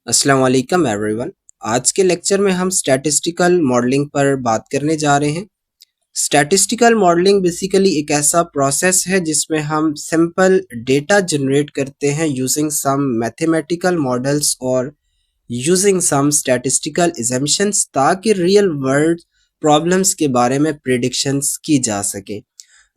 अस्सलाम वालेकुम एवरीवन। आज के लेक्चर में हम स्टैटिस्टिकल मॉडलिंग पर बात करने जा रहे हैं। स्टैटिस्टिकल मॉडलिंग बेसिकली एक ऐसा प्रोसेस है जिसमें हम सिंपल डेटा जनरेट करते हैं यूजिंग सम मैथमेटिकल मॉडल्स और यूजिंग सम स्टैटिस्टिकल assumptions ताकि रियल वर्ल्ड प्रॉब्लम्स के बारे में प्रिडिक्शंस की जा सके।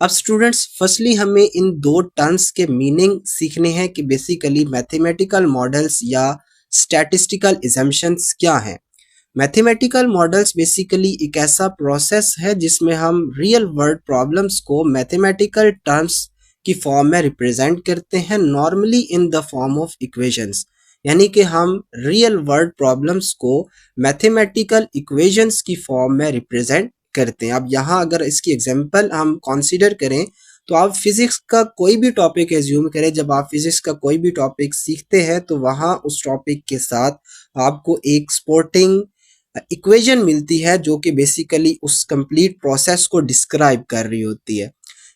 अब स्टूडेंट्स फर्स्टली हमें इन दो टर्म्स के मीनिंग सीखने हैं कि बेसिकली मैथमेटिकल मॉडल्स या स्टैटिस्टिकल assumptions क्या हैं। मैथमेटिकल मॉडल्स बेसिकली एक ऐसा प्रोसेस है जिसमें हम रियल वर्ल्ड प्रॉब्लम्स को मैथमेटिकल टर्म्स की फॉर्म में रिप्रेजेंट करते हैं, normally in the form of equations. यानी कि हम रियल वर्ल्ड प्रॉब्लम्स को मैथमेटिकल इक्वेशंस की फॉर्म में रिप्रेजेंट करते हैं। अब यहाँ अगर इसकी एग्जांपल हम कंसीडर करें तो आप फिजिक्स का कोई भी टॉपिक एज्यूम करें, जब आप फिजिक्स का कोई भी टॉपिक सीखते हैं तो वहाँ उस टॉपिक के साथ आपको एक स्पोर्टिंग इक्वेशन मिलती है जो कि बेसिकली उस कंप्लीट प्रोसेस को डिस्क्राइब कर रही होती है।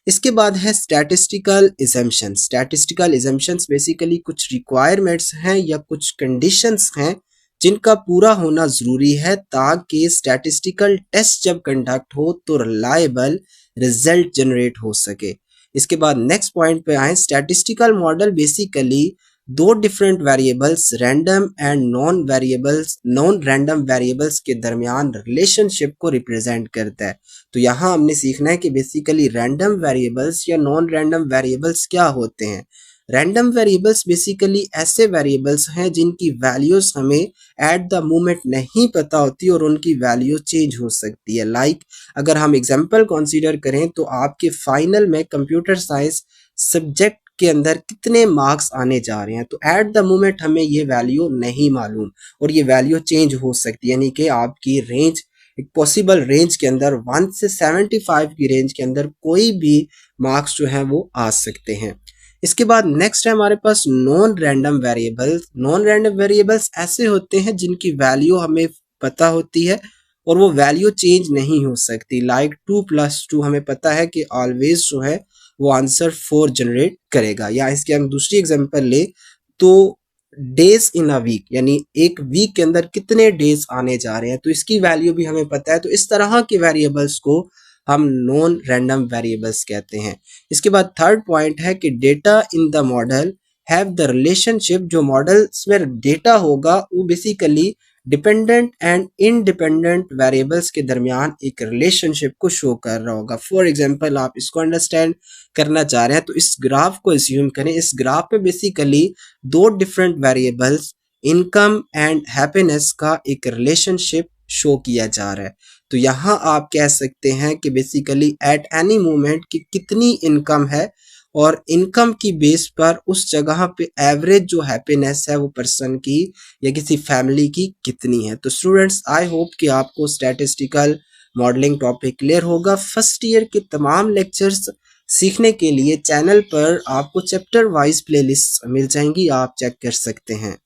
इसके बाद है statistical assumptions। Statistical assumptions basically कुछ रिक्वायरमेंट्स हैं या कुछ कंडीशंस हैं जिनका पूरा होना जरूरी है ताकि स्टैटिस्टिकल टेस्ट जब कंडक्ट हो तो रिलायबल रिजल्ट जनरेट हो सके। इसके बाद नेक्स्ट पॉइंट पे आए। स्टैटिस्टिकल मॉडल बेसिकली दो different variables random and non random variables के दरमियान रिलेशनशिप को रिप्रेजेंट करता है। तो यहाँ हमने सीखना है कि बेसिकली रैंडम वेरिएबल्स या नॉन रैंडम वेरिएबल्स क्या होते हैं। रैंडम वेरिएबल्स बेसिकली ऐसे वेरिएबल्स हैं जिनकी वैल्यूज हमें एट द मोमेंट नहीं पता होती और उनकी वैल्यू चेंज हो सकती है। लाइक अगर हम एग्जांपल कंसीडर करें तो आपके फाइनल में कंप्यूटर साइंस सब्जेक्ट के अंदर कितने मार्क्स आने जा रहे हैं, तो एट द मोमेंट हमें ये वैल्यू नहीं मालूम और ये वैल्यू चेंज हो सकती है। यानी कि आपकी रेंज एक पॉसिबल रेंज के अंदर 1 से 75 की रेंज के अंदर कोई भी मार्क्स जो है वो आ सकते हैं। इसके बाद नेक्स्ट है हमारे पास non random variables. Non random variables ऐसे होते हैं जिनकी वैल्यू हमें पता होती है और वो वैल्यू चेंज नहीं हो सकती। लाइक 2+2 हमें पता है कि ऑलवेज जो है वो आंसर 4 जनरेट करेगा। या इसके हम दूसरी एग्जांपल ले तो डेज इन अ वीक, यानी एक वीक के अंदर कितने डेज आने जा रहे हैं, तो इसकी वैल्यू भी हमें पता है। तो इस तरह के वेरिएबल्स को हम नॉन रैंडम वेरिएबल्स कहते हैं। इसके बाद थर्ड पॉइंट है कि data in the model have the relationship. जो मॉडल्स में डेटा होगा वो basically dependent and independent variables के दरमियान एक रिलेशनशिप को शो कर रहा होगा। फॉर एग्जांपल आप इसको अंडरस्टैंड करना चाह रहे हैं तो इस ग्राफ को एज्यूम करें। इस ग्राफ पे बेसिकली दो different variables income and happiness का एक रिलेशनशिप शो किया जा रहा है। तो यहाँ आप कह सकते हैं कि बेसिकली एट एनी मोमेंट की कितनी इनकम है और इनकम की बेस पर उस जगह पे एवरेज जो हैप्पीनेस है वो पर्सन की या किसी फैमिली की कितनी है। तो स्टूडेंट्स आई होप कि आपको स्टैटिस्टिकल मॉडलिंग टॉपिक क्लियर होगा। फर्स्ट ईयर के तमाम लेक्चर्स सीखने के लिए चैनल पर आपको चैप्टर वाइज प्लेलिस्ट मिल जाएंगी, आप चेक कर सकते हैं।